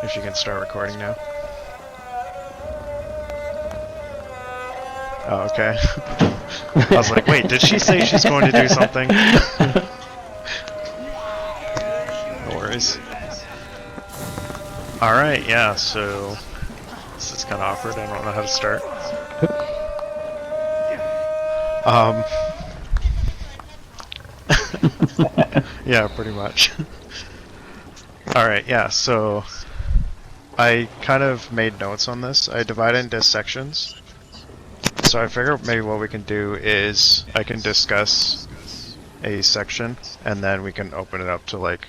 if you can start recording now. Oh, okay. I was like, wait, did she say she's going to do something? No worries. Alright, yeah, so this is kind of awkward. I don't know how to start. Yeah, pretty much. Alright, yeah, so I kind of made notes on this. I divided into sections. So I figured maybe what we can do is I can discuss a section and then we can open it up to like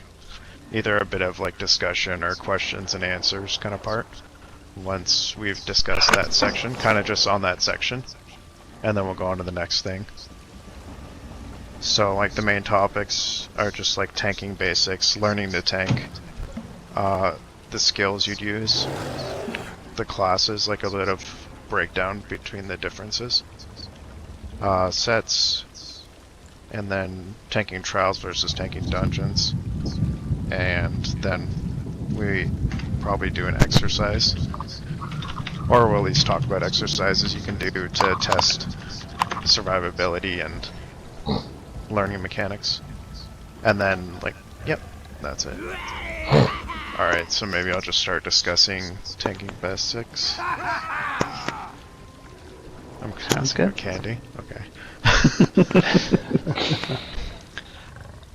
either a bit of like discussion or questions and answers kind of part once we've discussed that section, kind of just on that section, and then we'll go on to the next thing. So like the main topics are just like tanking basics, learning to tank, the skills you'd use, the classes, like a bit of breakdown between the differences, sets, and then tanking trials versus tanking dungeons, and then we probably do an exercise, or we'll at least talk about exercises you can do to test survivability and learning mechanics, and then like, yep, that's it. Alright, so maybe I'll just start discussing tanking basics. I'm asking for candy. Okay.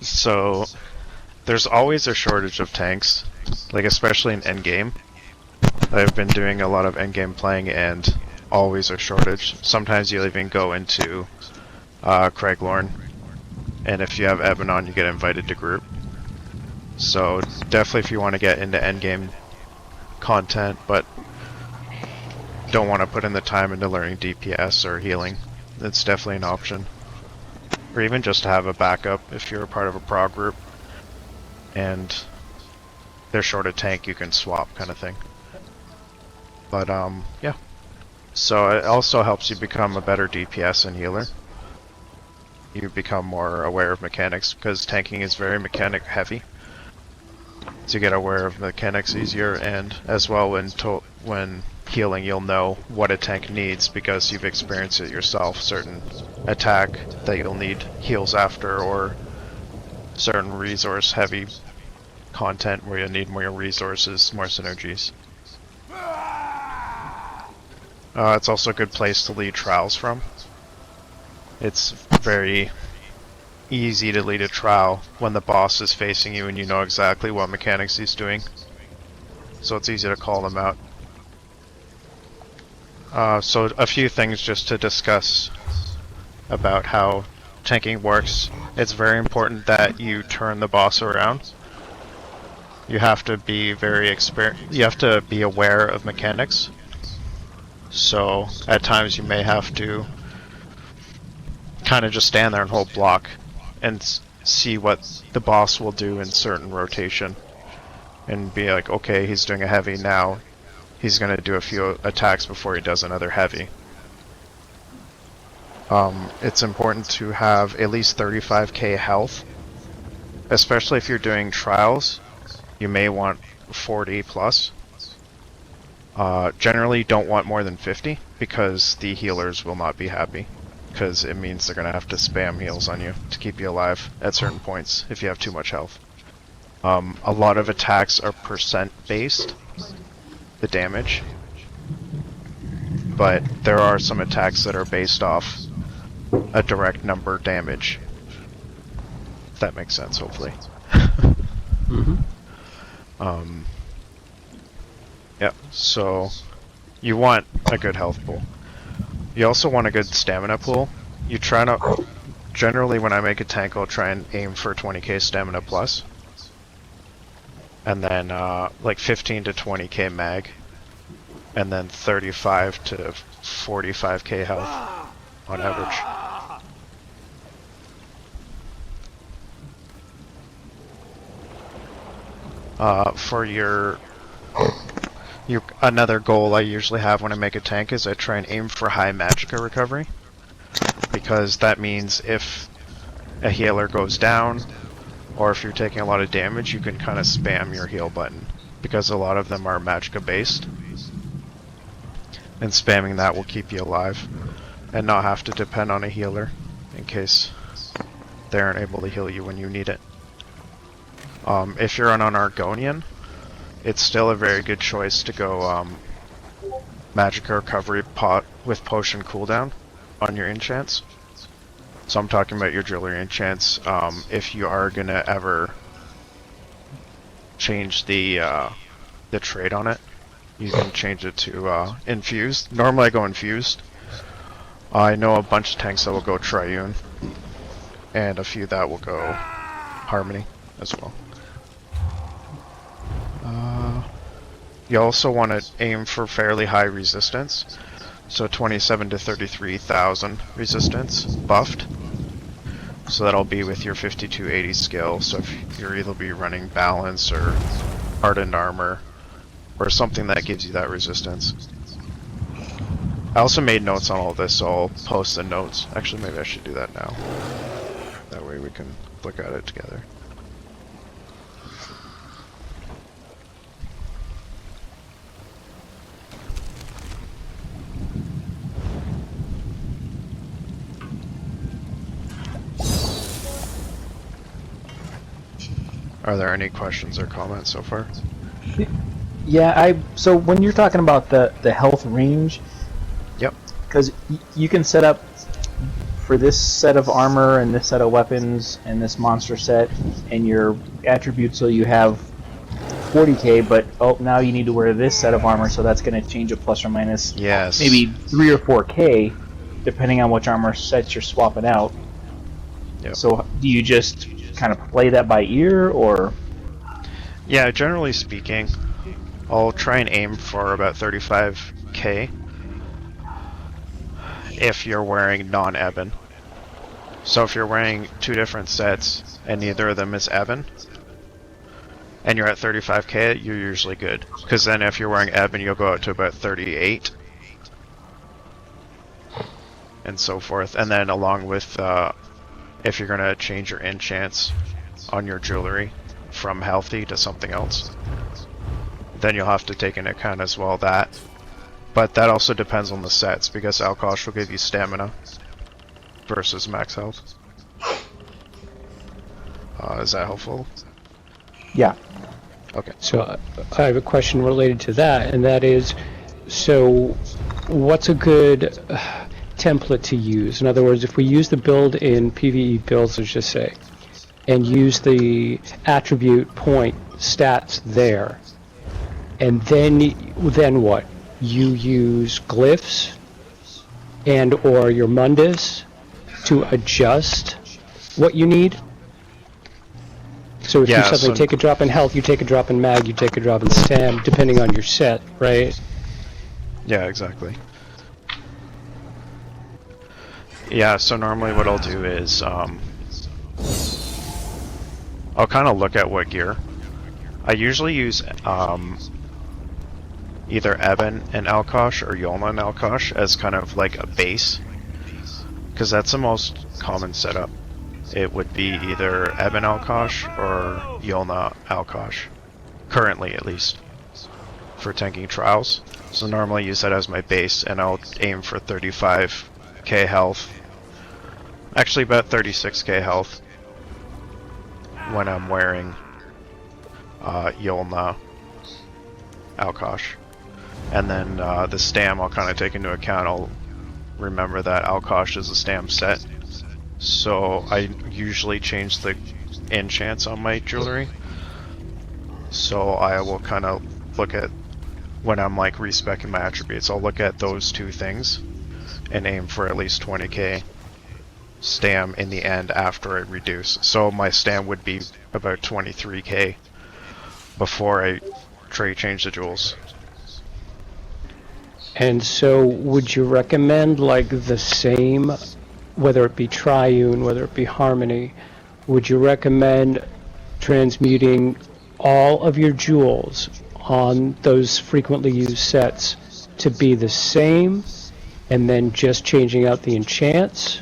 So, there's always a shortage of tanks, like especially in endgame. I've been doing a lot of endgame playing and always a shortage. Sometimes you'll even go into Craiglorn, and if you have Ebanon you get invited to group. So definitely if you want to get into endgame content, but don't want to put in the time into learning DPS or healing, it's definitely an option. Or even just to have a backup if you're a part of a prog group and they're short a tank, you can swap kind of thing. But yeah. So it also helps you become a better DPS and healer. You become more aware of mechanics because tanking is very mechanic heavy. So you get aware of mechanics easier, and as well when healing you'll know what a tank needs because you've experienced it yourself. Certain attack that you'll need heals after, or certain resource heavy content where you need more resources, more synergies. It's also a good place to lead trials from. It's very easy to lead a trial when the boss is facing you and you know exactly what mechanics he's doing. So it's easy to call them out. So a few things just to discuss about how tanking works. It's very important that you turn the boss around. You have to be you have to be aware of mechanics. So at times you may have to kind of just stand there and hold block and see what the boss will do in certain rotation, and be like, okay, he's doing a heavy now, he's going to do a few attacks before he does another heavy. It's important to have at least 35k health, especially if you're doing trials. You may want 40 plus. Generally don't want more than 50 because the healers will not be happy, because it means they're going to have to spam heals on you to keep you alive at certain points if you have too much health. A lot of attacks are percent based, the damage, but there are some attacks that are based off a direct number damage. If that makes sense, hopefully. Yeah, so you want a good health pool. You also want a good stamina pool. You try to, generally when I make a tank, I'll try and aim for 20k stamina plus. And then like 15 to 20k mag. And then 35 to 45k health on average. For your another goal I usually have when I make a tank is I try and aim for high magicka recovery, because that means if a healer goes down or if you're taking a lot of damage, you can kind of spam your heal button because a lot of them are magicka based. And spamming that will keep you alive and not have to depend on a healer in case they aren't able to heal you when you need it. If you're on an Argonian, it's still a very good choice to go magicka recovery pot with potion cooldown on your enchants. So I'm talking about your jewelry enchants. If you are gonna ever change the trait on it, you can change it to infused. Normally I go infused. I know a bunch of tanks that will go triune, and a few that will go harmony as well. You also want to aim for fairly high resistance, so 27 to 33,000 resistance buffed. So that'll be with your 5280 skill. So if you're either be running balance or hardened armor, or something that gives you that resistance. I also made notes on all this, so I'll post the notes. Actually, maybe I should do that now. That way we can look at it together. Are there any questions or comments so far? Yeah, so when you're talking about the health range, yep, because you can set up for this set of armor and this set of weapons and this monster set and your attributes, so you have 40k, but oh, now you need to wear this set of armor, so that's going to change it plus or minus maybe 3 or 4k, depending on which armor sets you're swapping out. Yep. So do you just kind of play that by ear, or? Yeah, generally speaking, I'll try and aim for about 35k if you're wearing non-ebon. So if you're wearing 2 different sets and neither of them is ebon, and you're at 35k, you're usually good. Because then if you're wearing ebon, you'll go out to about 38, and so forth. And then along with, if you're going to change your enchants on your jewelry from healthy to something else, then you'll have to take into account as well that. But that also depends on the sets, because Alkosh will give you stamina versus max health. Is that helpful? Yeah. Okay. So I have a question related to that, and that is, so what's a good template to use? In other words, if we use the build in PvE builds, let's just say, and use the attribute point stats there, and then what? You use glyphs and or your mundus to adjust what you need? So if you suddenly take a drop in health, you take a drop in mag, you take a drop in stam, depending on your set, right? Yeah, exactly. Yeah, so normally what I'll do is, I'll kind of look at what gear. I usually use, either Ebon and Alkosh or Yolna and Alkosh as kind of like a base, because that's the most common setup. It would be either Ebon Alkosh or Yolna Alkosh, currently at least, for tanking trials. So normally I use that as my base, and I'll aim for 35k health, actually about 36k health, when I'm wearing Yolna Alkosh. And then the stam I'll kind of take into account. I'll remember that Alkosh is a stam set, so I usually change the enchants on my jewelry. So I will kind of look at, when I'm like respecing my attributes, I'll look at those 2 things and aim for at least 20k stam in the end after I reduce. So my stam would be about 23k before I trade change the jewels. And so would you recommend like the same, whether it be triune, whether it be harmony, would you recommend transmuting all of your jewels on those frequently used sets to be the same, and then just changing out the enchants?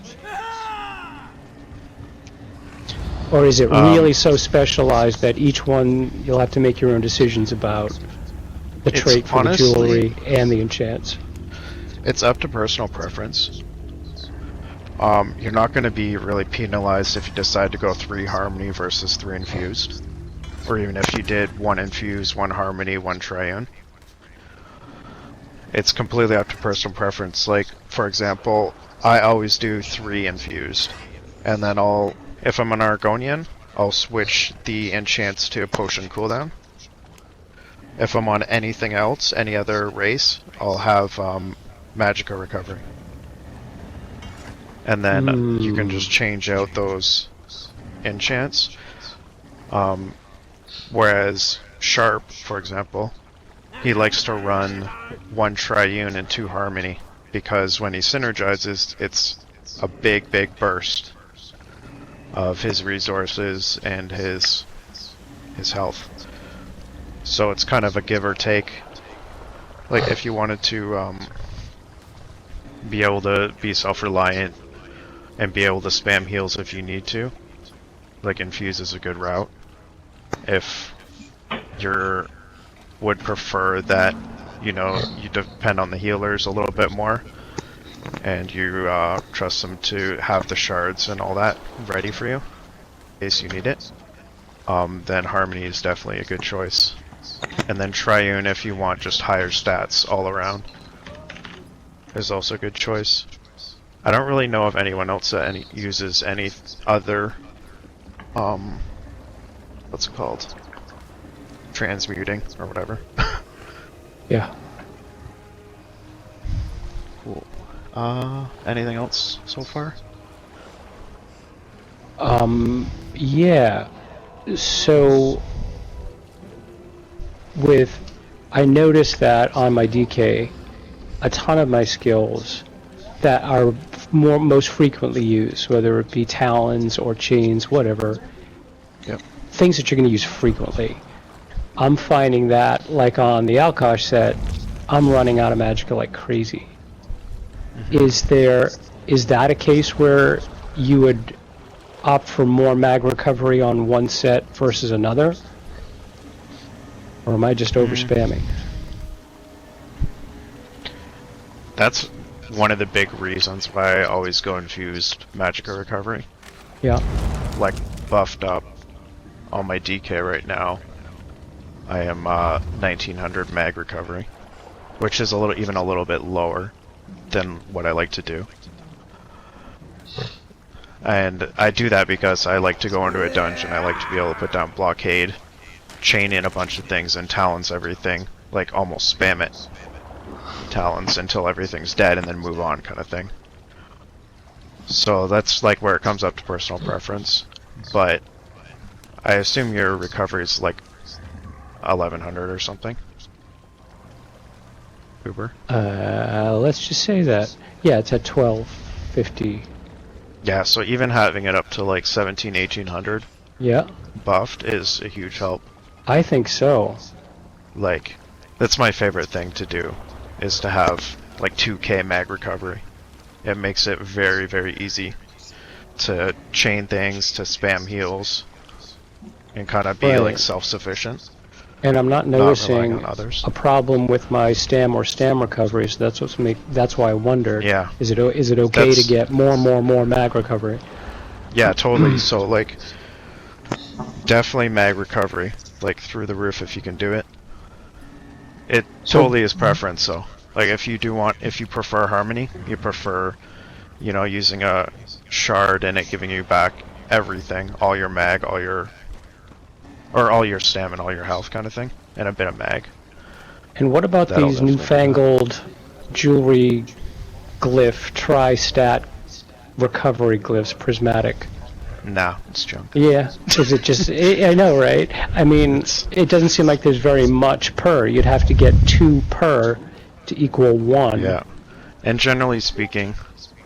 Or is it really so specialized that each one you'll have to make your own decisions about the It's trait for honestly- the jewelry and the enchants? It's up to personal preference. You're not going to be really penalized if you decide to go 3 harmony versus 3 infused. Or even if you did 1 infused, 1 harmony, 1 triune. It's completely up to personal preference. Like, for example, I always do 3 infused. And then if I'm an Argonian, I'll switch the enchants to a potion cooldown. If I'm on anything else, any other race, I'll have Magicka recovery. And then you can just change out those enchants. Whereas Sharp, for example, he likes to run 1 triune and 2 harmony, because when he synergizes, it's a big burst of his resources and his health. So it's kind of a give or take. Like, if you wanted to be able to be self-reliant and be able to spam heals if you need to, like, infuse is a good route. If you would prefer that, you depend on the healers a little bit more, and you trust them to have the shards and all that ready for you in case you need it, then Harmony is definitely a good choice. And then Triune, if you want just higher stats all around, is also a good choice. I don't really know of anyone else that uses any other, what's it called? Transmuting, or whatever. Yeah. Cool. Anything else so far? Yeah. So, I noticed that on my DK, a ton of my skills that are most frequently used, whether it be talons or chains, whatever, Yep. things that you're going to use frequently. I'm finding that, like on the Alkosh set, I'm running out of Magicka like crazy. Mm-hmm. Is that a case where you would opt for more mag recovery on one set versus another? Or am I just over spamming? That's one of the big reasons why I always go infused Magicka recovery. Yeah. Like, buffed up on my DK right now, I am 1900 mag recovery, which is even a little bit lower than what I like to do. And I do that because I like to go into a dungeon. I like to be able to put down blockade, chain in a bunch of things, and talons everything, like almost spam it. Talons until everything's dead and then move on, kind of thing. So that's like where it comes up to personal preference. But I assume your recovery is like 1100 or something. Uber? Let's just say that. Yeah, it's at 1250. Yeah, so even having it up to like 1800 Yeah, buffed is a huge help. I think so. Like, that's my favorite thing to do, is to have like 2k mag recovery. It makes it very, very easy to chain things, to spam heals, and kind of be Right. like self-sufficient. And I'm not relying noticing on others. a problem with my stam or stam recovery, so that's why I wondered. Yeah. Is it okay to That's- get more mag recovery? Yeah, totally. So like, definitely mag recovery, like through the roof if you can do it. It totally is preference though. Like if you prefer harmony, you prefer, using a shard and it giving you back everything, all your mag, all your stamina, all your health kind of thing, and a bit of mag. And what about That'll these definitely do newfangled jewelry glyph tri-stat recovery glyphs, prismatic? Nah, it's junk. Yeah, is it just... I know, right? I mean, it doesn't seem like there's very much per. You'd have to get 2 per to equal 1. Yeah. And generally speaking,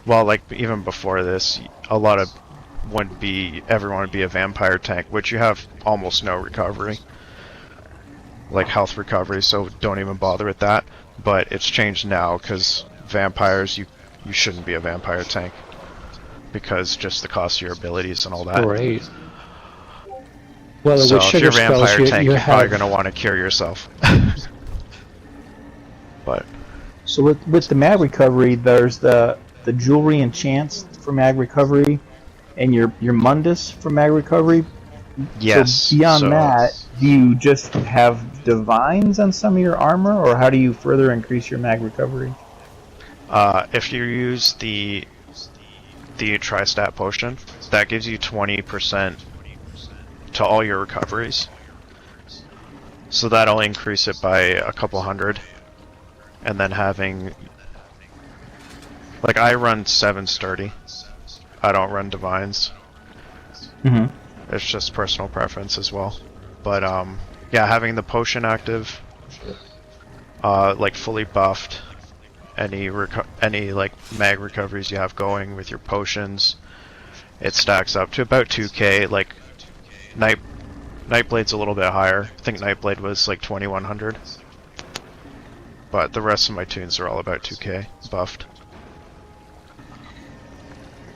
well, like even before this, everyone would be a vampire tank, which you have almost no recovery, like health recovery, so don't even bother with that. But it's changed now because vampires, you shouldn't be a vampire tank because just the cost of your abilities and all that. Great. Well, So with if sugar you're spells, vampire tank, you you're probably have... going to want to cure yourself. But So with the mag recovery, there's the jewelry and chants for mag recovery, and your mundus for mag recovery. So yes, beyond so that, do you just have divines on some of your armor, or how do you further increase your mag recovery? if you use the tri-stat potion, that gives you 20% to all your recoveries. So that'll increase it by a couple hundred. And then having... Like, I run 7 sturdy. I don't run divines. Mm-hmm. It's just personal preference as well. But, yeah, having the potion active, like, fully buffed, any like, mag recoveries you have going with your potions, it stacks up to about 2k. Like, Nightblade's a little bit higher. I think Nightblade was, like, 2100. But the rest of my tunes are all about 2k buffed.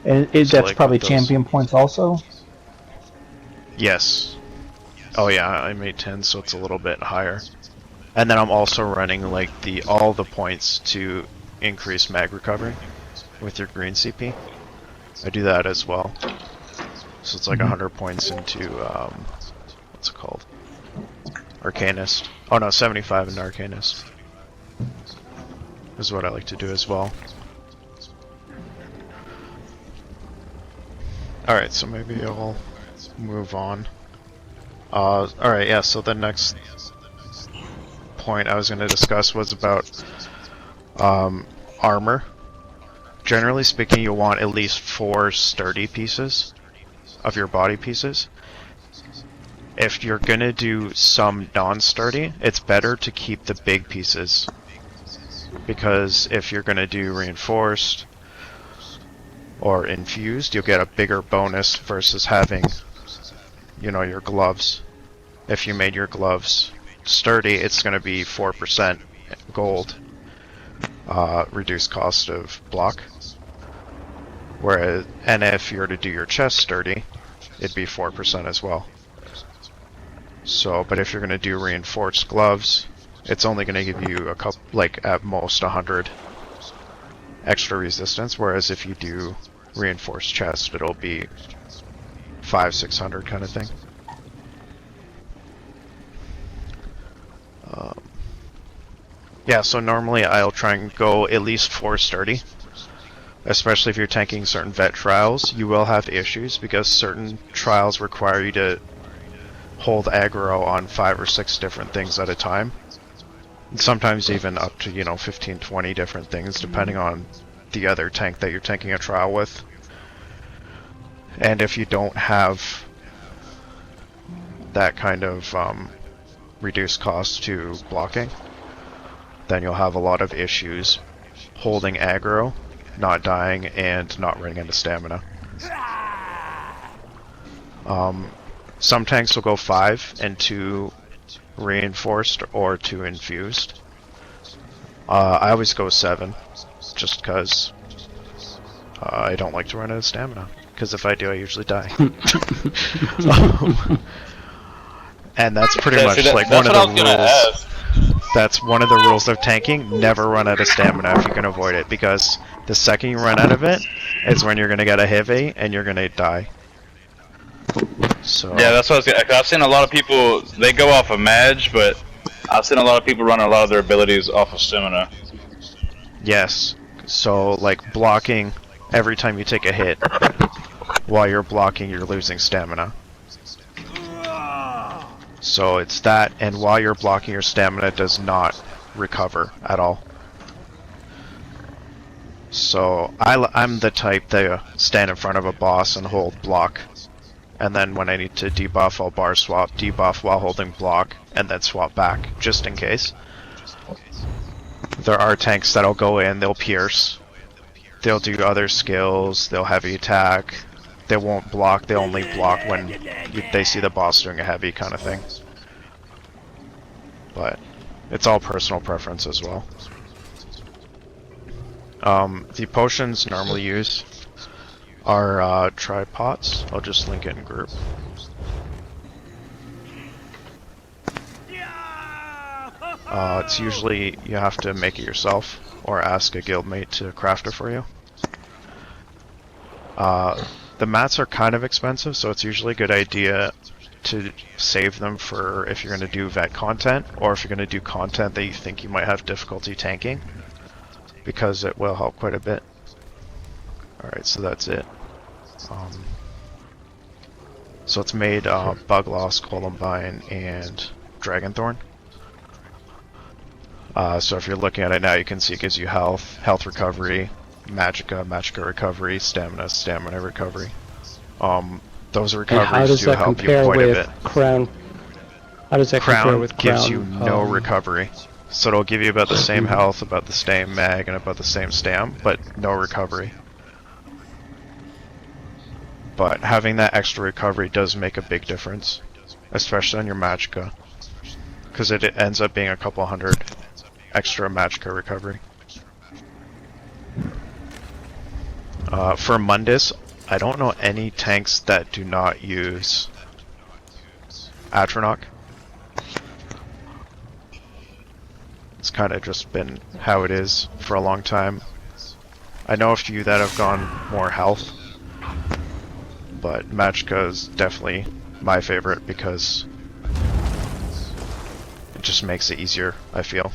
And So, that's like, probably with those- champion points also? Yes. Oh yeah, I made 10, so it's a little bit higher. And then I'm also running like all the points to increase mag recovery with your green CP. I do that as well. So it's like 100 points into what's it called? Arcanist. Oh no, 75 into Arcanist. Is what I like to do as well. Alright, so maybe I'll move on. Alright, yeah, so the next point I was going to discuss was about armor. Generally speaking, you'll want at least 4 sturdy pieces of your body pieces. If you're going to do some non-sturdy, it's better to keep the big pieces. Because if you're going to do reinforced or infused, you'll get a bigger bonus versus having, you know, your gloves. If you made your gloves sturdy, it's going to be 4% gold, reduced cost of block. Whereas, and if you were to do your chest sturdy, it'd be 4% as well. So, but if you're going to do reinforced gloves, it's only going to give you a couple, like at most 100 extra resistance. Whereas if you do reinforced chest, it'll be 500-600 kind of thing. Yeah, so normally I'll try and go at least 4 sturdy. Especially if you're tanking certain vet trials, you will have issues because certain trials require you to hold aggro on 5 or 6 different things at a time. And sometimes even up to, you know, 15-20 different things depending on the other tank that you're tanking a trial with. And if you don't have that kind of reduced cost to blocking, then you'll have a lot of issues holding aggro, not dying, and not running into stamina. Some tanks will go 5 and 2 reinforced or 2 infused. I always go 7, just because I don't like to run out of stamina. Because if I do, I usually die. And that's pretty much like one of the rules. That's one of the rules of tanking. Never run out of stamina if you can avoid it, because the second you run out of it is when you're gonna get a heavy and you're gonna die. So yeah, that's what I was gonna, I've seen a lot of people, they go off of Mage, but I've seen a lot of people run a lot of their abilities off of stamina. yes, so like blocking, every time you take a hit, while you're blocking, you're losing stamina. So it's that, and while you're blocking, your stamina does not recover at all. So I'm the type to stand in front of a boss and hold block, and then when I need to debuff, I'll bar swap, debuff while holding block, and then swap back, just in case. There are tanks that'll go in, they'll pierce, they'll do other skills, they'll heavy attack, they won't block, they only block when they see the boss doing a heavy kind of thing. But it's all personal preference as well. The potions normally used are tripods. I'll just link it in group. It's usually you have to make it yourself or ask a guildmate to craft it for you. The mats are kind of expensive, so it's usually a good idea to save them for if you're going to do vet content, or if you're going to do content that you think you might have difficulty tanking, because it will help quite a bit. Alright, so that's it. So it's made Bug Loss, Columbine, and Dragonthorn. So if you're looking at it now, you can see it gives you health recovery, magicka recovery, stamina recovery. Those And how recoveries does do that help you compare quite a with bit. Crown? How does that compare Crown with gives Crown? you no recovery. So it'll give you about the same health, about the same mag, and about the same stam, but no recovery. But having that extra recovery does make a big difference, especially on your magicka, because it ends up being a couple hundred extra magicka recovery. For Mundus, I don't know any tanks that do not use Atronach. It's kind of just been how it is for a long time. I know a few that have gone more health, but magicka is definitely my favorite because it just makes it easier, I feel,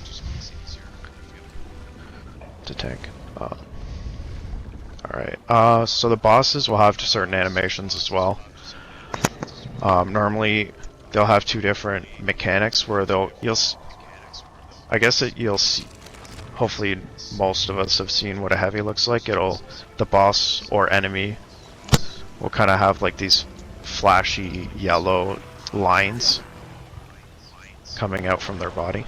to tank. Alright, so the bosses will have certain animations as well. Normally, they'll have two different mechanics where you'll see, hopefully most of us have seen what a heavy looks like. The boss or enemy will kind of have like these flashy yellow lines coming out from their body.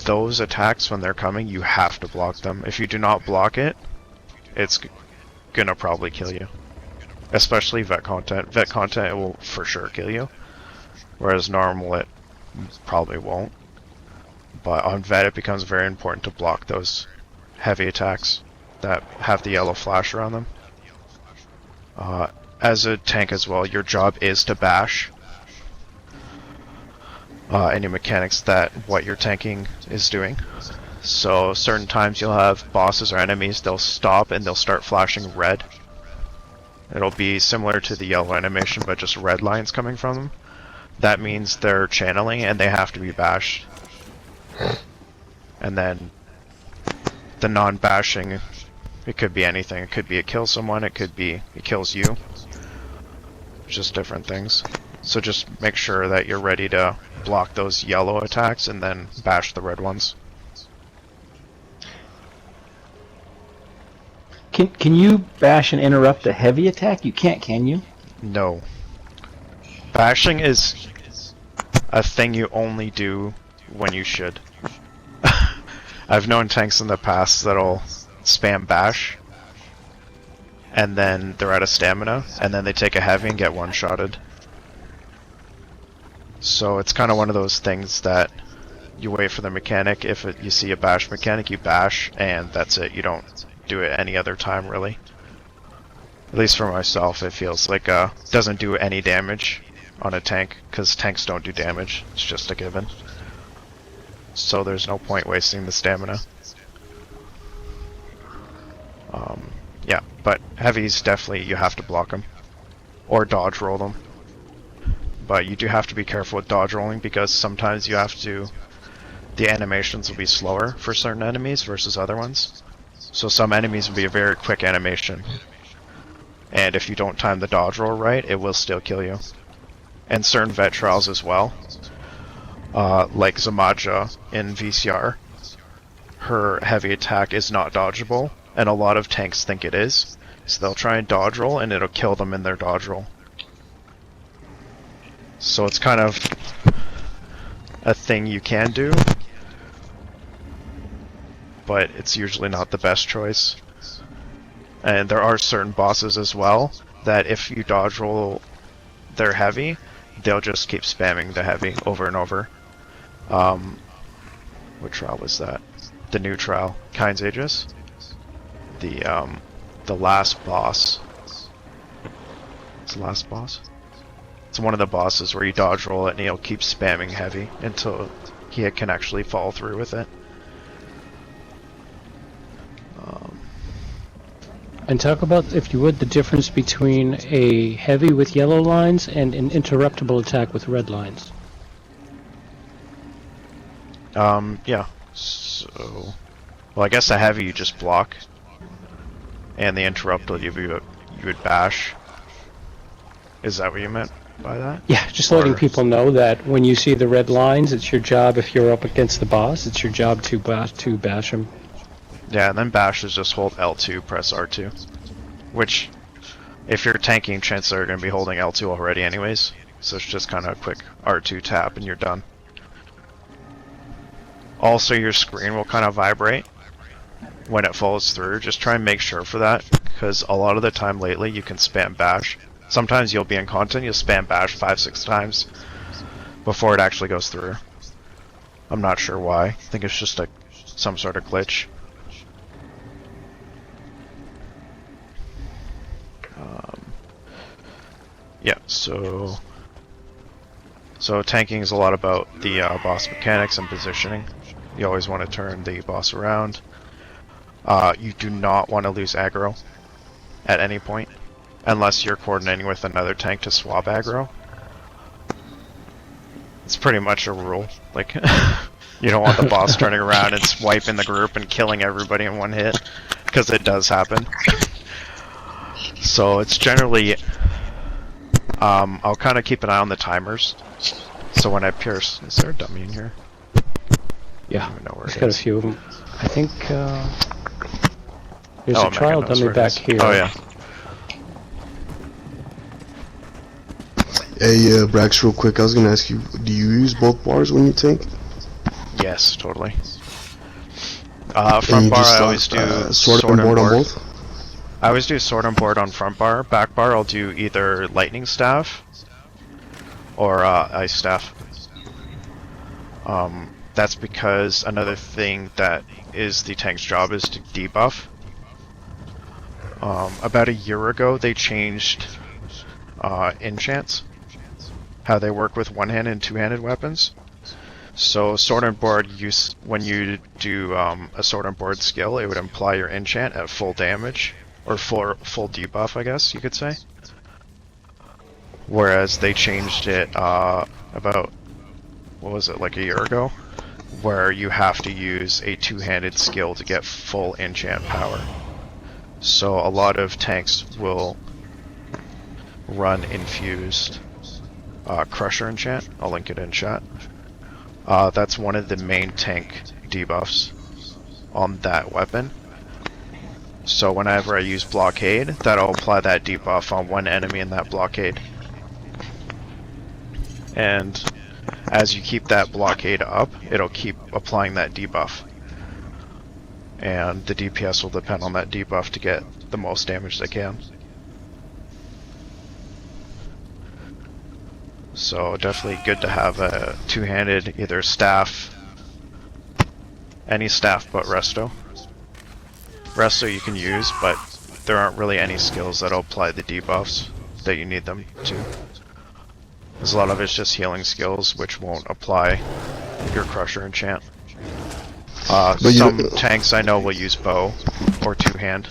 Those attacks, when they're coming, you have to block them. If you do not block it, it's gonna probably kill you. Especially vet content. Vet content, it will for sure kill you. Whereas normal, it probably won't. But on vet, it becomes very important to block those heavy attacks that have the yellow flash around them. As a tank as well, your job is to bash any mechanics that what you're tanking is doing. So certain times you'll have bosses or enemies, they'll stop and they'll start flashing red. It'll be similar to the yellow animation, but just red lines coming from them. That means they're channeling and they have to be bashed. And then the non-bashing, it could be anything. It could be it kills someone, it could be it kills you. Just different things. So just make sure that you're ready to block those yellow attacks and then bash the red ones. Can you bash and interrupt a heavy attack? You can't, can you? No. Bashing is a thing you only do when you should. I've known tanks in the past that'll spam bash, and then they're out of stamina, and then they take a heavy and get one-shotted. So it's kind of one of those things that you wait for the mechanic. If you see a bash mechanic, you bash, and that's it. You don't do it any other time, really. At least for myself, it feels like doesn't do any damage on a tank, because tanks don't do damage. It's just a given. So there's no point wasting the stamina. Yeah, but heavies, definitely you have to block them. Or dodge roll them. But you do have to be careful with dodge rolling, because sometimes you have to... the animations will be slower for certain enemies versus other ones. So some enemies will be a very quick animation. And if you don't time the dodge roll right, it will still kill you. And certain vet trials as well. Like Zamaja in VCR. Her heavy attack is not dodgeable, and a lot of tanks think it is. So they'll try and dodge roll, and it'll kill them in their dodge roll. So it's kind of a thing you can do, but it's usually not the best choice. And there are certain bosses as well that if you dodge roll their heavy, they'll just keep spamming the heavy over and over. What trial was that? The new trial, Kind's Aegis. The last boss. What's the last boss? It's one of the bosses where you dodge roll it and he'll keep spamming heavy until he can actually follow through with it. And talk about, if you would, the difference between a heavy with yellow lines and an interruptible attack with red lines. Yeah. So, well, I guess the heavy you just block, and the interruptible you would bash. Is that what you meant by that? Yeah, just letting people know that when you see the red lines, it's your job, if you're up against the boss, it's your job to bash him. Yeah, and then bash is just hold L2, press R2. Which, if you're tanking, chances are you're going to be holding L2 already anyways. So it's just kind of a quick R2 tap and you're done. Also, your screen will kind of vibrate when it follows through. Just try and make sure for that, because a lot of the time lately you can spam bash. Sometimes you'll be in content, you'll spam bash 5-6 times before it actually goes through. I'm not sure why. I think it's just some sort of glitch. Yeah, so tanking is a lot about the boss mechanics and positioning. You always want to turn the boss around. You do not want to lose aggro at any point, unless you're coordinating with another tank to swap aggro. It's pretty much a rule. Like, you don't want the boss turning around and swiping the group and killing everybody in one hit, because it does happen. So it's generally, I'll kind of keep an eye on the timers. So when I pierce, is there a dummy in here? Yeah, I don't even know where it's it got is. a few of them. I think there's Oh, a trial Megan knows dummy where it back is. here. Oh yeah. Hey, Brax, real quick, I was gonna ask you, do you use both bars when you tank? Yes, totally. And Front you bar just I always do sword and board on both? I always do sword and board on front bar. Back bar I'll do either lightning staff or ice staff. That's because another thing that is the tank's job is to debuff. About a year ago they changed enchants, how they work with one-handed and two-handed weapons. So sword and board, when you do a sword and board skill, it would imply your enchant at full damage, or full debuff, I guess you could say. Whereas they changed it about, what was it, like a year ago, where you have to use a two-handed skill to get full enchant power. So a lot of tanks will run infused Crusher enchant. I'll link it in chat. That's one of the main tank debuffs on that weapon. So whenever I use blockade, that'll apply that debuff on one enemy in that blockade. And as you keep that blockade up, it'll keep applying that debuff. And the DPS will depend on that debuff to get the most damage they can. So definitely good to have a two-handed, either staff, any staff but resto. Resto you can use, but there aren't really any skills that'll apply the debuffs that you need them to. Because a lot of it's just healing skills, which won't apply your Crusher enchant. Some tanks I know will use bow or two-hand.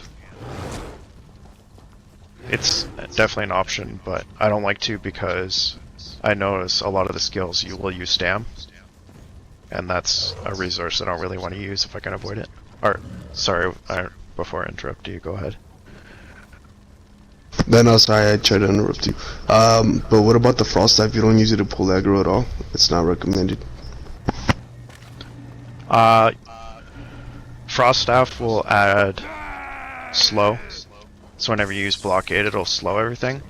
It's definitely an option, but I don't like to because I notice a lot of the skills you will use stam, and that's a resource I don't really want to use if I can avoid it. Or, sorry, before I interrupt you, go ahead. No, sorry, I tried to interrupt you. But what about the frost staff? You don't use it to pull aggro at all? It's not recommended. Frost staff will add slow, so whenever you use blockade, it'll slow everything.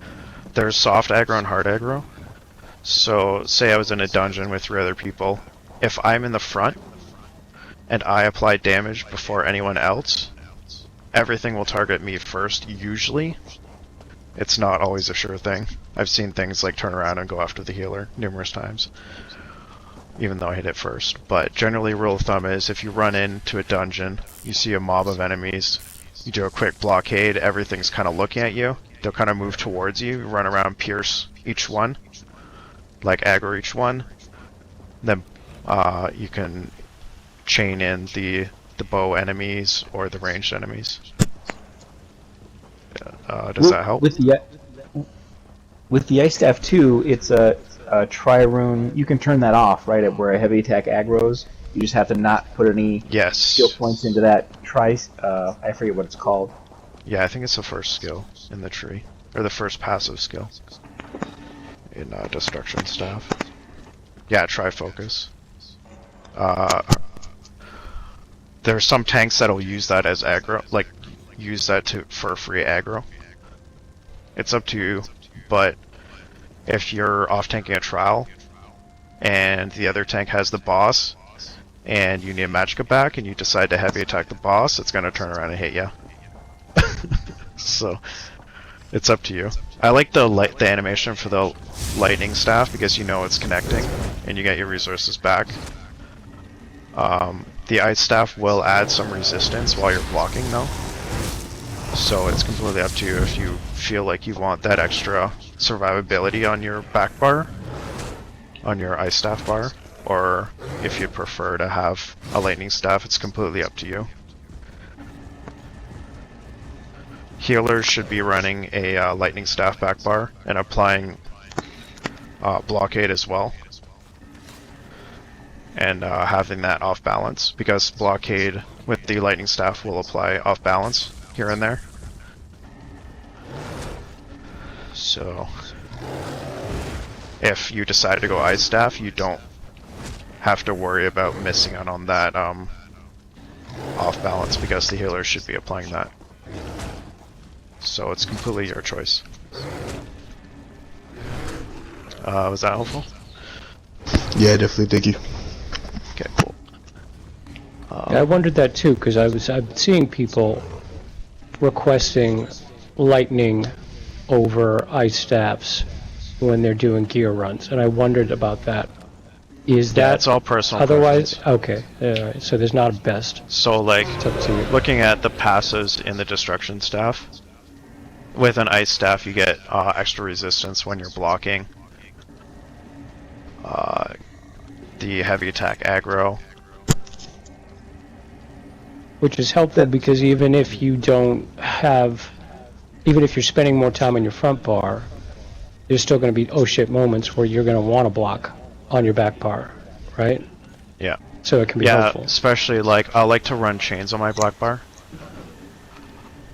There's soft aggro and hard aggro. So, say I was in a dungeon with 3 other people. If I'm in the front, and I apply damage before anyone else, everything will target me first, usually. It's not always a sure thing. I've seen things like turn around and go after the healer numerous times, even though I hit it first. But generally, rule of thumb is, if you run into a dungeon, you see a mob of enemies, you do a quick blockade, everything's kind of looking at you, they'll kind of move towards you, run around, pierce each one, like aggro each one. Then you can chain in the bow enemies or the ranged enemies. Does that help? With the ice staff too, it's a tri-rune. You can turn that off, right? At where a heavy attack aggroes, you just have to not put any Yes. skill points into that I forget what it's called. Yeah, I think it's the first skill in the tree, or the first passive skill in Destruction Staff. Yeah, try focus. There's some tanks that'll use that as aggro, like use that for free aggro. It's up to you, but if you're off tanking a trial and the other tank has the boss and you need a magicka back and you decide to heavy attack the boss, it's gonna turn around and hit you. So it's up to you. I like the animation for the lightning staff because you know it's connecting and you get your resources back. The ice staff will add some resistance while you're blocking though, so it's completely up to you if you feel like you want that extra survivability on your back bar, on your ice staff bar, or if you prefer to have a lightning staff. It's completely up to you. Healers should be running a lightning staff back bar and applying blockade as well, and having that off balance, because blockade with the lightning staff will apply off balance here and there. So if you decide to go ice staff, you don't have to worry about missing out on that off balance, because the healer should be applying that. So it's completely your choice. Was that helpful? Yeah, definitely. Thank you. Okay, cool. Yeah, I wondered that too, because I'm seeing people requesting lightning over ice staffs when they're doing gear runs, and I wondered about that. Is that it's all personal otherwise? preference. Okay, alright, so there's not a best. So like, It's up to you. looking at the passives in the destruction staff, with an ice staff you get extra resistance when you're blocking. The heavy attack aggro. Which is helpful because even if you don't have, even if you're spending more time on your front bar, there's still going to be oh shit moments where you're going to want to block on your back bar, right? Yeah. So it can be Yeah, helpful. especially like I like to run chains on my black bar.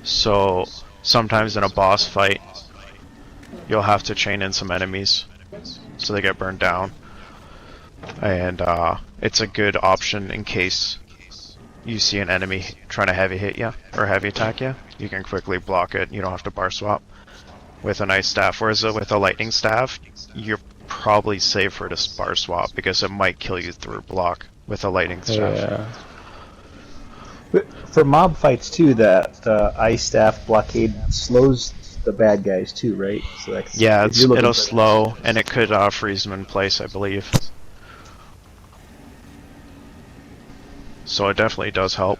So sometimes in a boss fight, you'll have to chain in some enemies so they get burned down. And it's a good option in case you see an enemy trying to heavy hit you or heavy attack you. You can quickly block it. You don't have to bar swap with an ice staff. Whereas with a lightning staff, you're probably safer to bar swap because it might kill you through block with a lightning staff. Yeah. But for mob fights too, the ice staff blockade slows the bad guys too, right? So that's, Yeah, if you're looking it'll for- slow, and it could freeze them in place, I believe. So it definitely does help.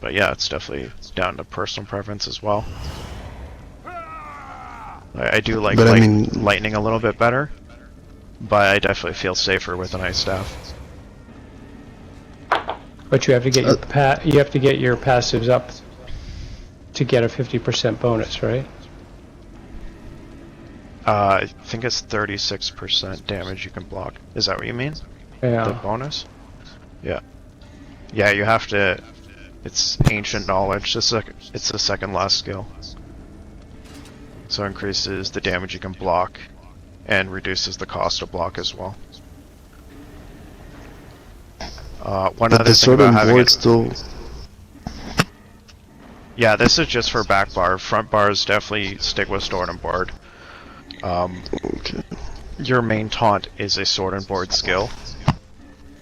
But yeah, it's definitely down to personal preference as well. I do like But I mean- lightning a little bit better, but I definitely feel safer with an ice staff. But you have to get your you have to get your passives up to get a 50% bonus, right? I think it's 36% damage you can block. Is that what you mean? The Yeah. bonus? Yeah. Yeah, you have to. It's ancient knowledge. It's the second last skill. So it increases the damage you can block and reduces the cost to block as well. One But other the thing sword about and having board it, still. yeah, this is just for back bar. Front bars definitely stick with sword and board. Okay. Your main taunt is a sword and board skill,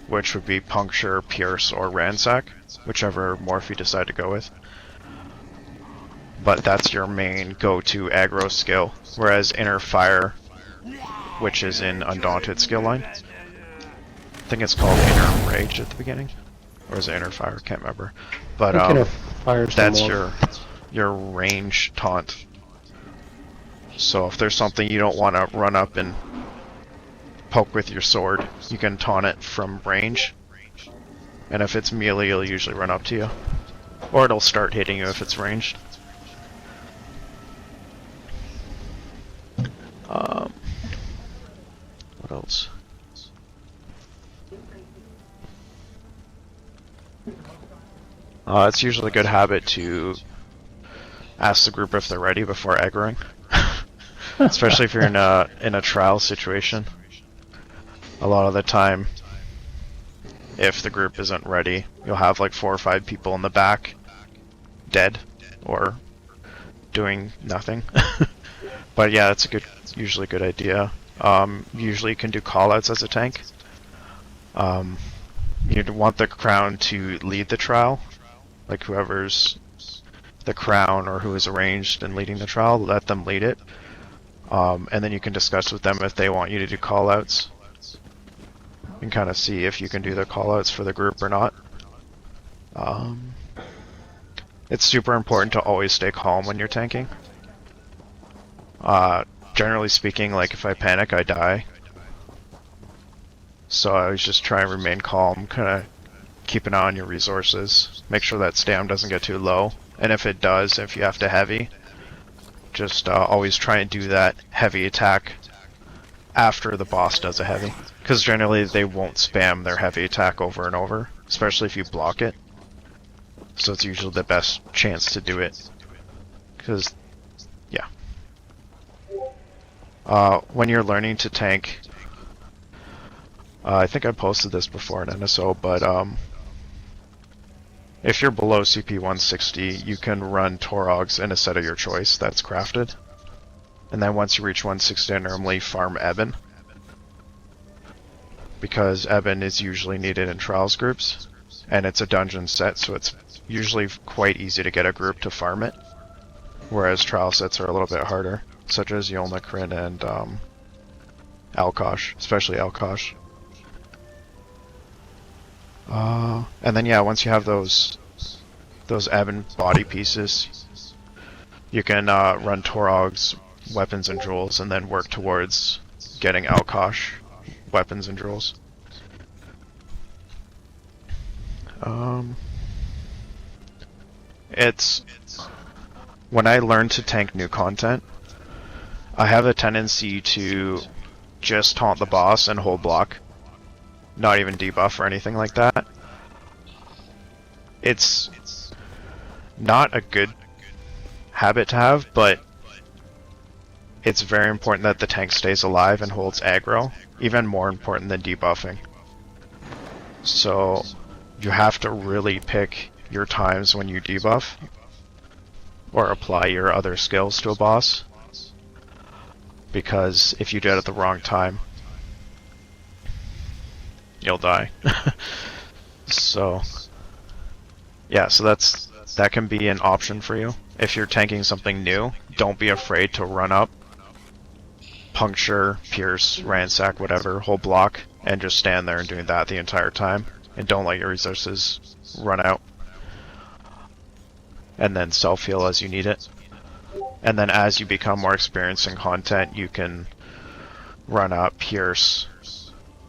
which would be puncture, pierce, or ransack, whichever morph you decide to go with. But that's your main go-to aggro skill, whereas inner fire, which is in Undaunted skill line, I think it's called inner rage at the beginning, or is it inner fire? Can't remember. But Fire's the that's more- your your range taunt. So if there's something you don't want to run up and poke with your sword, you can taunt it from range. And if it's melee, it'll usually run up to you. Or it'll start hitting you if it's ranged. What else? It's usually a good habit to ask the group if they're ready before aggroing. Especially if you're in a trial situation. A lot of the time, if the group isn't ready, you'll have like 4 or 5 people in the back dead or doing nothing. But yeah, it's usually a good idea. Usually you can do callouts as a tank. You'd want the crown to lead the trial, like whoever's the crown or who is arranged and leading the trial, let them lead it. And then you can discuss with them if they want you to do callouts. You can kind of see if you can do the callouts for the group or not. It's super important to always stay calm when you're tanking. Generally speaking, like if I panic, I die. So I always just try and remain calm, kind of keep an eye on your resources, make sure that stam doesn't get too low, and if it does, if you have to heavy, just always try and do that heavy attack after the boss does a heavy, because generally they won't spam their heavy attack over and over, especially if you block it. So it's usually the best chance to do it, because yeah. When you're learning to tank, I think I posted this before in NSO, but if you're below CP 160, you can run Torogs in a set of your choice that's crafted. And then once you reach 160, I normally farm Ebon. Because Ebon is usually needed in trials groups, and it's a dungeon set, so it's usually quite easy to get a group to farm it. Whereas trial sets are a little bit harder, such as Yolnahkrin and Alkosh, especially Alkosh. And then yeah, once you have those Ebon body pieces, you can run Torogs, weapons and jewels, and then work towards getting Alkosh weapons and jewels. It's when I learn to tank new content, I have a tendency to just taunt the boss and hold block. Not even debuff or anything like that. It's not a good habit to have, but it's very important that the tank stays alive and holds aggro, even more important than debuffing. So you have to really pick your times when you debuff or apply your other skills to a boss, because if you do it at the wrong time, you'll die. So yeah, so that can be an option for you. If you're tanking something new, don't be afraid to run up, puncture, pierce, ransack, whatever, hold block, and just stand there and doing that the entire time. And don't let your resources run out. And then self-heal as you need it. And then as you become more experienced in content, you can run up, pierce,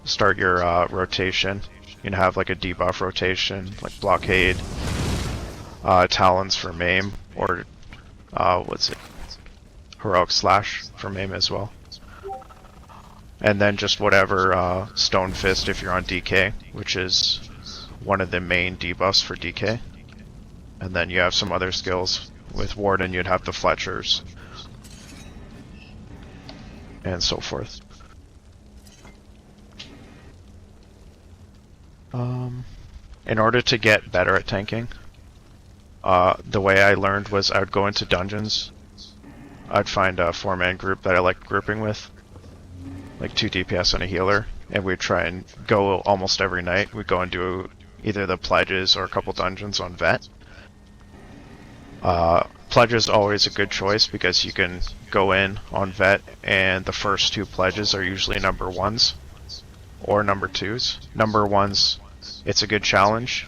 start your rotation. You can have like a debuff rotation, like blockade, talons for maim, or what's it? Heroic slash for maim as well. And then just whatever stone fist if you're on DK, which is one of the main debuffs for DK. And then you have some other skills. With Warden, you'd have the Fletchers, and so forth. In order to get better at tanking, the way I learned was I would go into dungeons. I'd find a 4-man group that I liked grouping with, like 2 DPS and a healer, and we'd try and go almost every night. We'd go and do either the pledges or a couple dungeons on Vet. Pledge is always a good choice because you can go in on Vet and the first 2 pledges are usually number 1s or number 2s. Number 1s, it's a good challenge.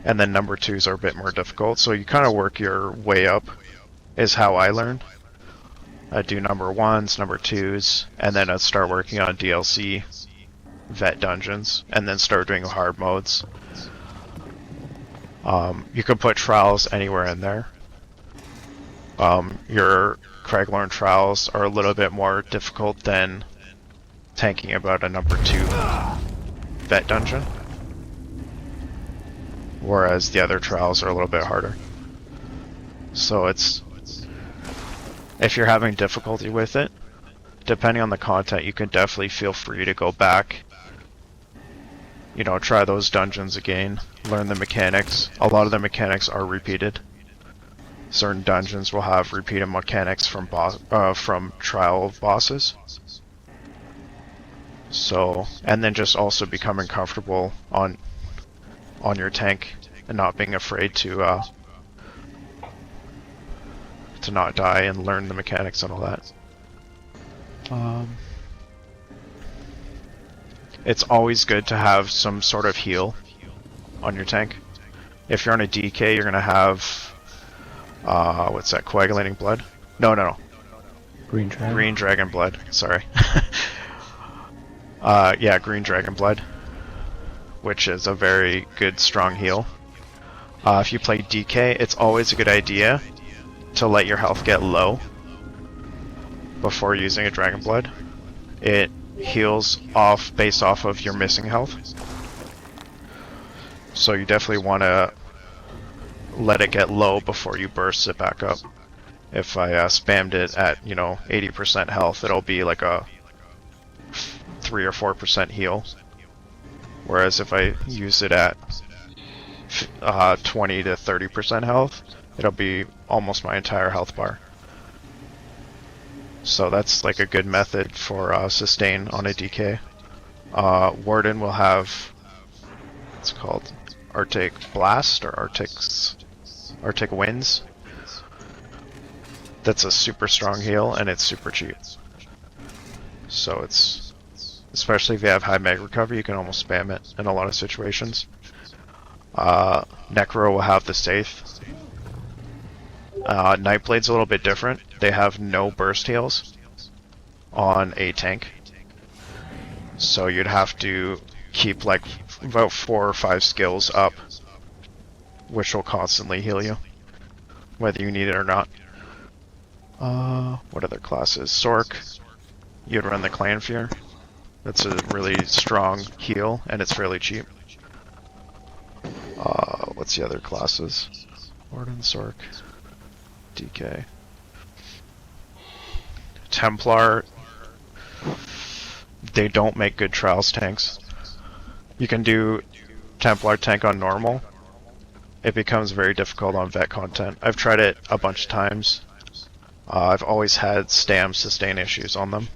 and then number 2s are a bit more difficult. So you kind of work your way up, is how I learn. I do number 1s, number 2s, and then I'd start working on DLC, vet dungeons, and then start doing hard modes. You can put trials anywhere in there. Your Craiglorn trials are a little bit more difficult than tanking about a number 2 vet dungeon, whereas the other trials are a little bit harder. So if you're having difficulty with it, depending on the content, you can definitely feel free to go back, you know, try those dungeons again, learn the mechanics. A lot of the mechanics are repeated. Certain dungeons will have repeated mechanics from trial bosses. So, and then just also becoming comfortable on your tank and not being afraid to not die and learn the mechanics and all that. It's always good to have some sort of heal on your tank. If you're on a DK, you're gonna have what's that? Coagulating blood? No. Green dragon. Green dragon blood. Sorry. Yeah, green dragon blood, which is a very good strong heal. If you play DK, it's always a good idea to let your health get low before using a dragon blood. It heals based off of your missing health. So you definitely want to let it get low before you burst it back up. If I spammed it at, 80% health, it'll be like a 3 or 4% heal. Whereas if I use it at 20 to 30% health, it'll be almost my entire health bar. So that's like a good method for sustain on a DK. Warden will have, what's it called? Arctic Blast or Arctic Winds. That's a super strong heal and it's super cheap. So it's, especially if you have high mag recovery, you can almost spam it in a lot of situations. Necro will have the Safe. Nightblade's a little bit different. They have no burst heals on a tank. So you'd have to keep like about 4 or 5 skills up, which will constantly heal you, whether you need it or not. What other classes? Sork. You'd run the Clan Fear. That's a really strong heal, and it's fairly cheap. What's the other classes? Warden, Sork, DK. Templar. They don't make good trials tanks. You can do Templar tank on normal. It becomes very difficult on vet content. I've tried it a bunch of times. I've always had stam sustain issues on them.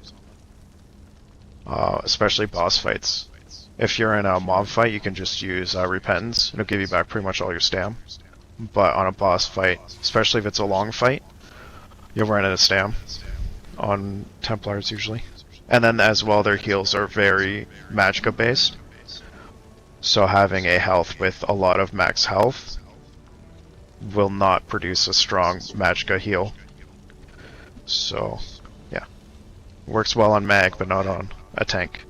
Especially boss fights. If you're in a mob fight, you can just use Repentance. It'll give you back pretty much all your stam. But on a boss fight, especially if it's a long fight, you'll run out of stam on Templars usually. And then as well, their heals are very magicka based. So having a health with a lot of max health will not produce a strong magicka heal. So, yeah. Works well on mag, but not on a tank.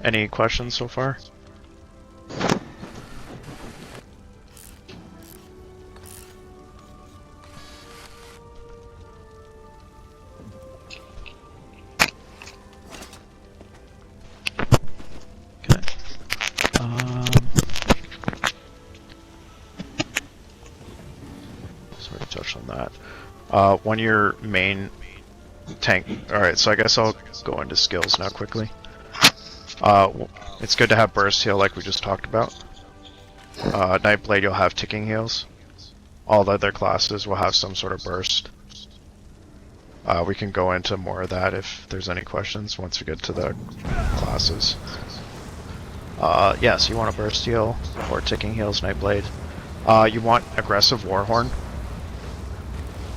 Any questions so far? Okay. Sort of touched on that. When your main tank. Alright, so I guess I'll go into skills now quickly. It's good to have burst heal like we just talked about. Nightblade, you'll have ticking heals. All the other classes will have some sort of burst. We can go into more of that if there's any questions once we get to the classes. Yeah, so you want a burst heal or ticking heals, Nightblade. You want aggressive Warhorn,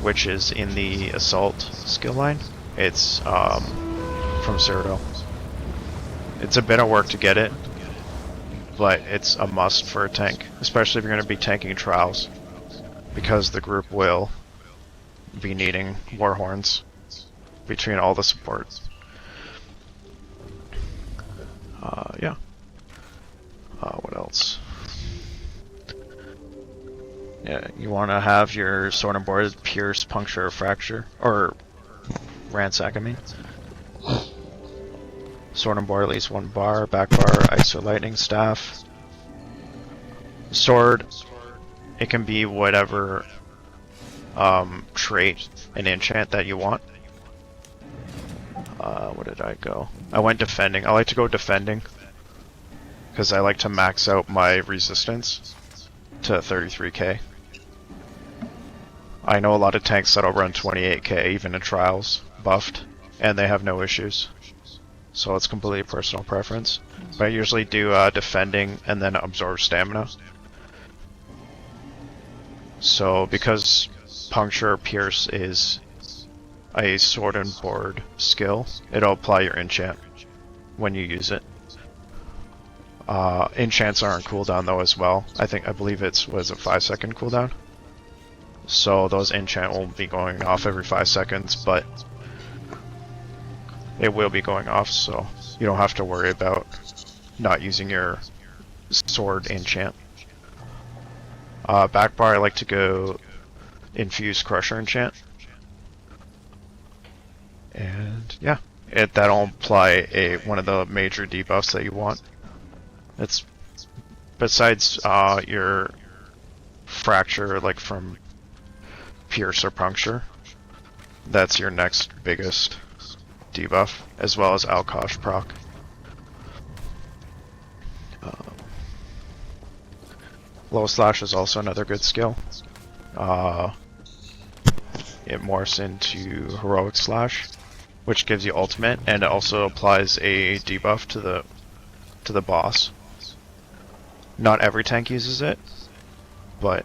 which is in the assault skill line. It's from Cyrodiil. It's a bit of work to get it, but it's a must for a tank, especially if you're going to be tanking trials, because the group will be needing warhorns between all the supports. Yeah. What else? Yeah, you want to have your sword and board pierce, puncture, or fracture, or ransack, I mean. Sword and board at least 1 bar, back bar, ice or lightning staff. Sword, it can be whatever trait and enchant that you want. What did I go? I went defending. I like to go defending because I like to max out my resistance to 33k. I know a lot of tanks that'll run 28k even in trials, buffed, and they have no issues. So it's completely personal preference. But I usually do defending and then absorb stamina. So because puncture or pierce is a sword and board skill, it'll apply your enchant when you use it. Enchants are on cooldown though as well. I believe it's, was a 5-second cooldown? So those enchant won't be going off every 5 seconds, but it will be going off, so you don't have to worry about not using your sword enchant. Back bar, I like to go infuse crusher enchant. And yeah, that'll apply one of the major debuffs that you want. It's besides your fracture, like from pierce or puncture. That's your next biggest debuff, as well as Alkosh proc. Low slash is also another good skill. It morphs into heroic slash, which gives you ultimate, and it also applies a debuff to the boss. Not every tank uses it, but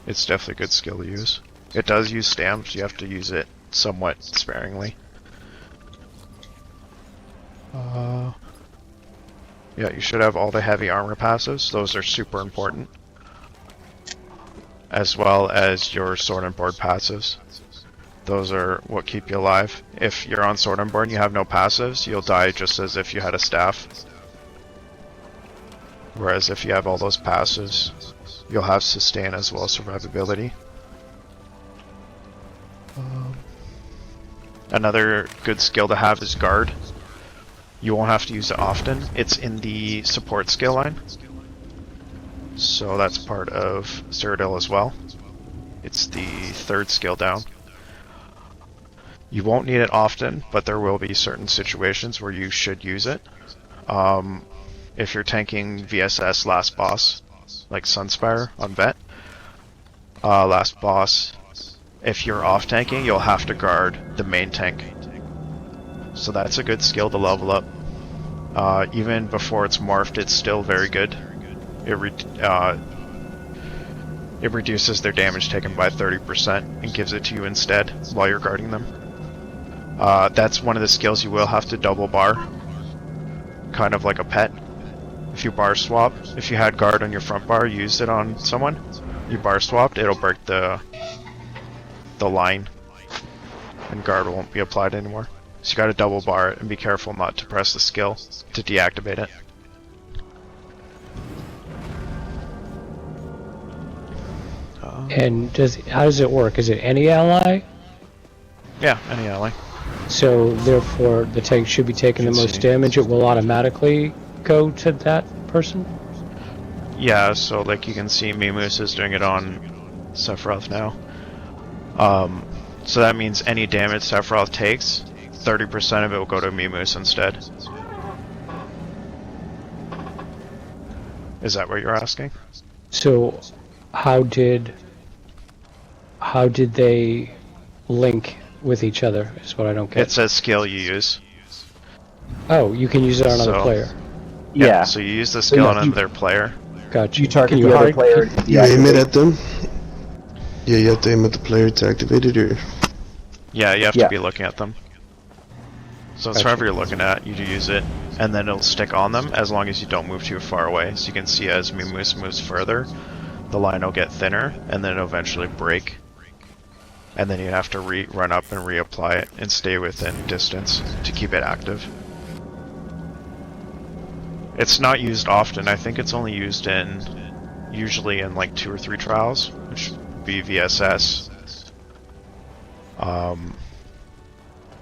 it's definitely a good skill to use. It does use stamps, you have to use it somewhat sparingly. Yeah, you should have all the heavy armor passives, those are super important. As well as your sword and board passives. Those are what keep you alive. If you're on sword and board and you have no passives, you'll die just as if you had a staff. Whereas if you have all those passives, you'll have sustain as well as survivability. Another good skill to have is guard. You won't have to use it often. It's in the support skill line. So that's part of Cyrodiil as well. It's the 3rd skill down. You won't need it often, but there will be certain situations where you should use it. If you're tanking VSS last boss, like Sunspire on Vet, last boss, if you're off tanking, you'll have to guard the main tank. So that's a good skill to level up. Even before it's morphed, it's still very good. It reduces their damage taken by 30% and gives it to you instead while you're guarding them. That's one of the skills you will have to double bar, kind of like a pet. If you bar swap, if you had guard on your front bar, you used it on someone, you bar swapped, it'll break the line, and guard won't be applied anymore. So you gotta double bar it and be careful not to press the skill to deactivate it. And how does it work? Is it any ally? Yeah, any ally. So therefore, the tank should be taking the most damage. It will automatically go to that person. Yeah, so like you can see, Mimus is doing it on Sephiroth now. So that means any damage Sephiroth takes, 30% of it will go to Mimus instead. Is that what you're asking? So, how did they link with each other? Is what I don't get. It's a skill you use. Oh, you can use it on another player. Yeah. So you use the skill on another player. Gotcha. You target the other player. You aim it at them? Yeah, you have to aim at the player to activate it, or... Yeah, you have to be looking at them. So it's Gotcha. however you're looking at, you use it, and then it'll stick on them as long as you don't move too far away. So you can see as Moose moves further, the line will get thinner, and then it'll eventually break. And then you have to run up and reapply it and stay within distance to keep it active. It's not used often. I think it's only used usually in like 2 or 3 trials, which would be VSS.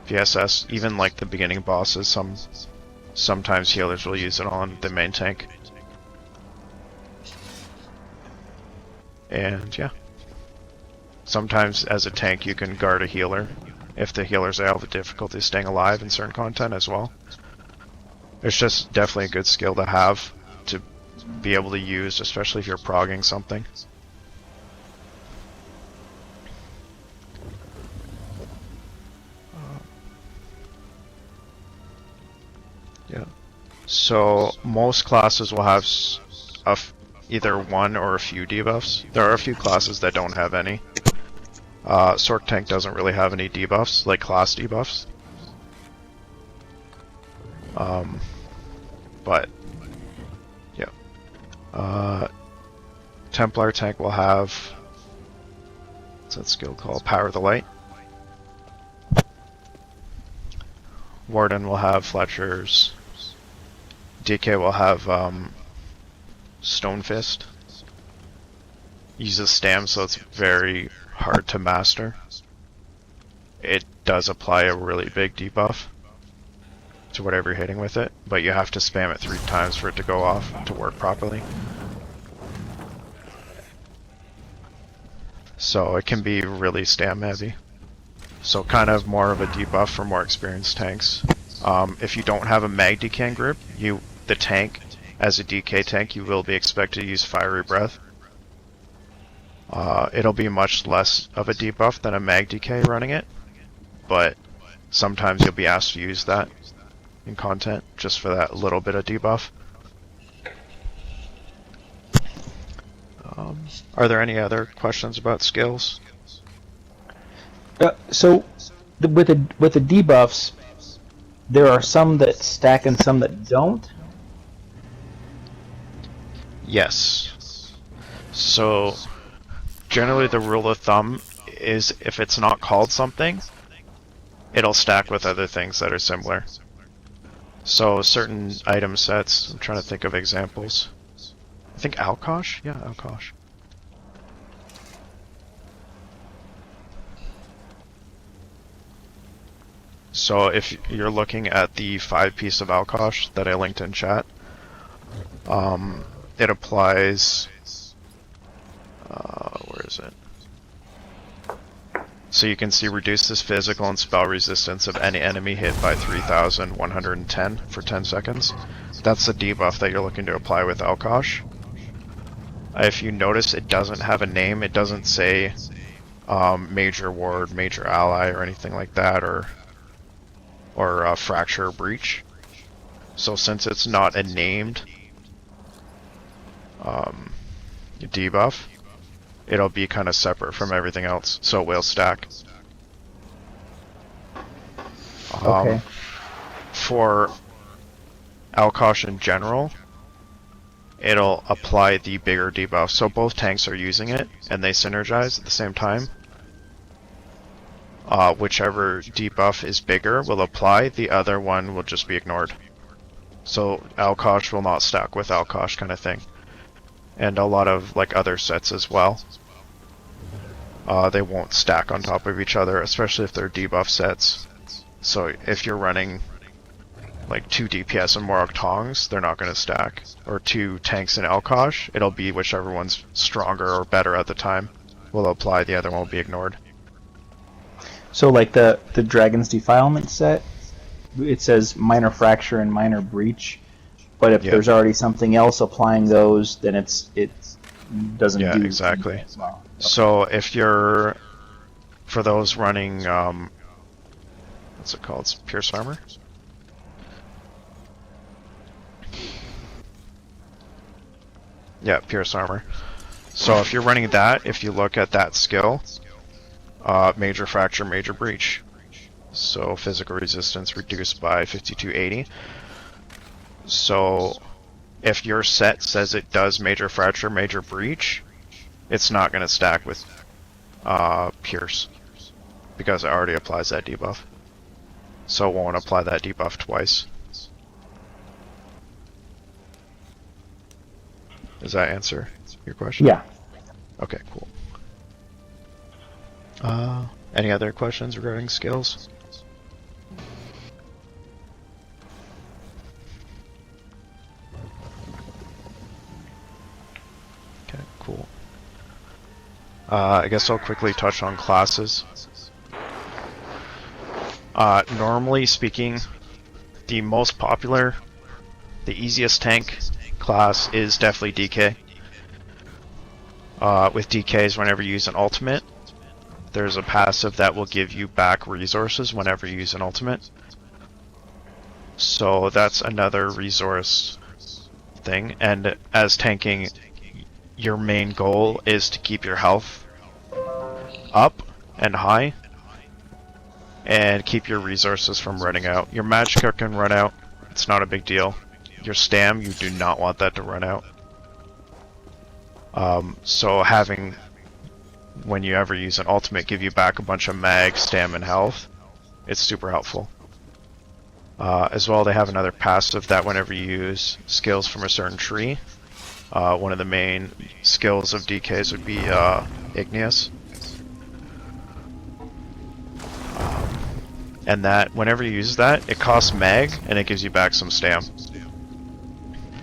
VSS, even like the beginning bosses, sometimes healers will use it on the main tank. And yeah. Sometimes as a tank you can guard a healer if the healers have difficulty staying alive in certain content as well. It's just definitely a good skill to have to be able to use, especially if you're progging something. Yeah. So most classes will have either one or a few debuffs. There are a few classes that don't have any. Sork Tank doesn't really have any debuffs, like class debuffs. But yeah. Templar Tank will have, what's that skill called? Power of the Light. Warden will have Fletcher's. DK will have Stone Fist. Uses Stam, so it's very hard to master. It does apply a really big debuff to whatever you're hitting with it, but you have to spam it 3 times for it to go off to work properly. So it can be really stam heavy. So kind of more of a debuff for more experienced tanks. If you don't have a mag DK group, the tank, as a DK tank, you will be expected to use Fiery Breath. It'll be much less of a debuff than a mag DK running it, but sometimes you'll be asked to use that in content just for that little bit of debuff. Are there any other questions about skills? So, with the debuffs, there are some that stack and some that don't. Yes. So, generally the rule of thumb is if it's not called something, it'll stack with other things that are similar. So, certain item sets, I'm trying to think of examples. I think Alkosh? Yeah, Alkosh. So if you're looking at the 5-piece of Alkosh that I linked in chat, it applies, where is it? So you can see reduces physical and spell resistance of any enemy hit by 3,110 for 10 seconds. That's the debuff that you're looking to apply with Alkosh. If you notice, it doesn't have a name. It doesn't say major ward, major ally, or anything like that, or fracture or breach. So since it's not a named debuff, it'll be kind of separate from everything else, so it will stack. Okay. For Alkosh in general, it'll apply the bigger debuff. So both tanks are using it, and they synergize at the same time. Whichever debuff is bigger will apply, the other one will just be ignored. So Alkosh will not stack with Alkosh kind of thing. And a lot of like other sets as well. They won't stack on top of each other, especially if they're debuff sets. So if you're running like 2 DPS and Morag Tongs, they're not going to stack. Or 2 tanks in Alkosh, it'll be whichever one's stronger or better at the time will apply, the other one will be ignored. So like the Dragon's Defilement set, it says minor fracture and minor breach, but if there's already something else applying those, then it doesn't do exactly. as well. Okay. So if you're, for those running, what's it called? It's Pierce Armor? Yeah, Pierce Armor. So if you're running that, if you look at that skill, major fracture, major breach. So physical resistance reduced by 5280. So if your set says it does major fracture, major breach, it's not going to stack with pierce because it already applies that debuff. So it won't apply that debuff twice. Does that answer your question? Yeah. Okay, cool. Any other questions regarding skills? Okay, cool. I guess I'll quickly touch on classes. Normally speaking, the most popular, the easiest tank class is definitely DK. With DKs, whenever you use an ultimate, there's a passive that will give you back resources whenever you use an ultimate. So that's another resource thing, and as tanking, your main goal is to keep your health up and high, and keep your resources from running out. Your magicka can run out, it's not a big deal. Your stam, you do not want that to run out. So having, when you ever use an ultimate, give you back a bunch of mag, stam, and health, it's super helpful. As well, they have another passive that whenever you use skills from a certain tree, one of the main skills of DKs would be Igneous. And that, whenever you use that, it costs mag, and it gives you back some stam.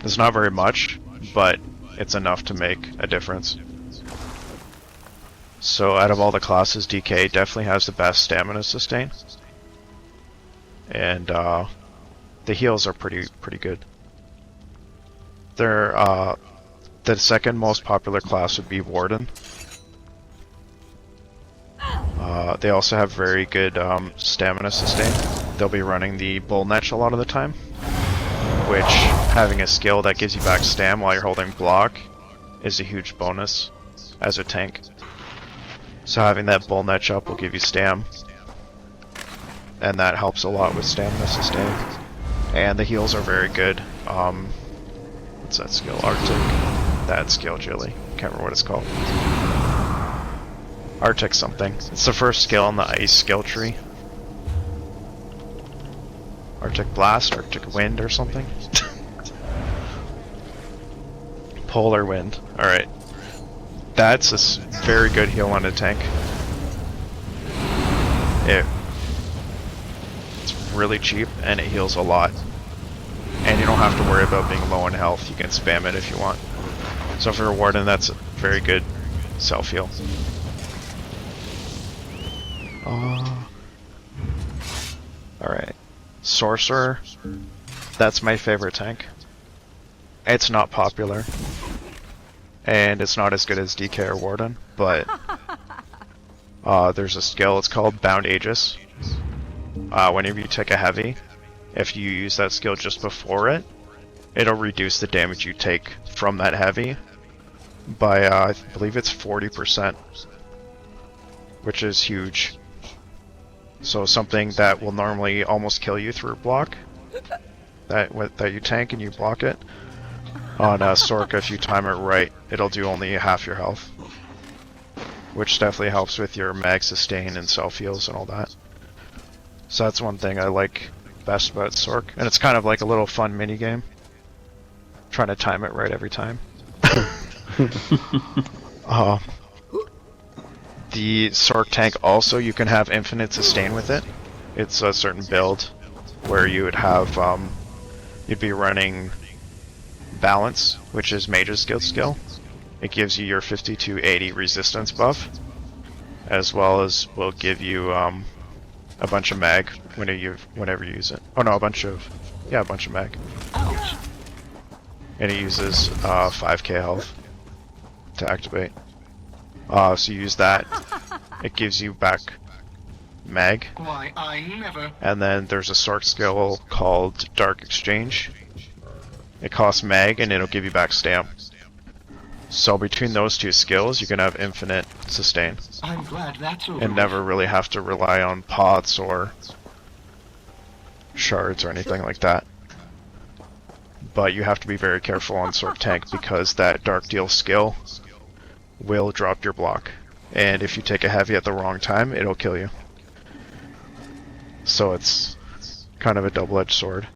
It's not very much, but it's enough to make a difference. So out of all the classes, DK definitely has the best stamina sustain. And the heals are pretty good. They're the second most popular class would be Warden. They also have very good stamina sustain. They'll be running the Bull Netch a lot of the time, which, having a skill that gives you back stam while you're holding block, is a huge bonus as a tank. So having that Bull Netch up will give you stam, and that helps a lot with stamina sustain. And the heals are very good. What's that skill? Arctic? That skill, Jilly. Can't remember what it's called. Arctic something. It's the first skill in the ice skill tree. Arctic Blast, Arctic Wind or something? Polar Wind. Alright. That's a very good heal on a tank. It's really cheap and it heals a lot. And you don't have to worry about being low on health. You can spam it if you want. So for a Warden, that's a very good self-heal. Alright. Sorcerer. That's my favorite tank. It's not popular. And it's not as good as DK or Warden, but there's a skill, it's called Bound Aegis. Whenever you take a heavy, if you use that skill just before it, it'll reduce the damage you take from that heavy by, I believe it's 40%, which is huge. So something that will normally almost kill you through block, that you tank and you block it, on Sorka, if you time it right, it'll do only half your health. Which definitely helps with your mag sustain and self-heals and all that. So that's one thing I like best about Sork. And it's kind of like a little fun mini-game. Trying to time it right every time. The Sork tank also, you can have infinite sustain with it. It's a certain build where you would have, you'd be running Balance, which is Mage's skill. It gives you your 5280 resistance buff, as well as will give you a bunch of mag whenever you use it. Oh no, a bunch of mag. Ouch. And it uses 5k health to activate. So you use that, it gives you back mag. Why, I never. And then there's a Sork skill called Dark Exchange. It costs mag and it'll give you back stam. So between those two skills, you can have infinite sustain. I'm glad that's over. And never really have to rely on pots or shards or anything like that. But you have to be very careful on Sword Tank because that Dark Deal skill will drop your block. And if you take a heavy at the wrong time, it'll kill you. So it's kind of a double-edged sword.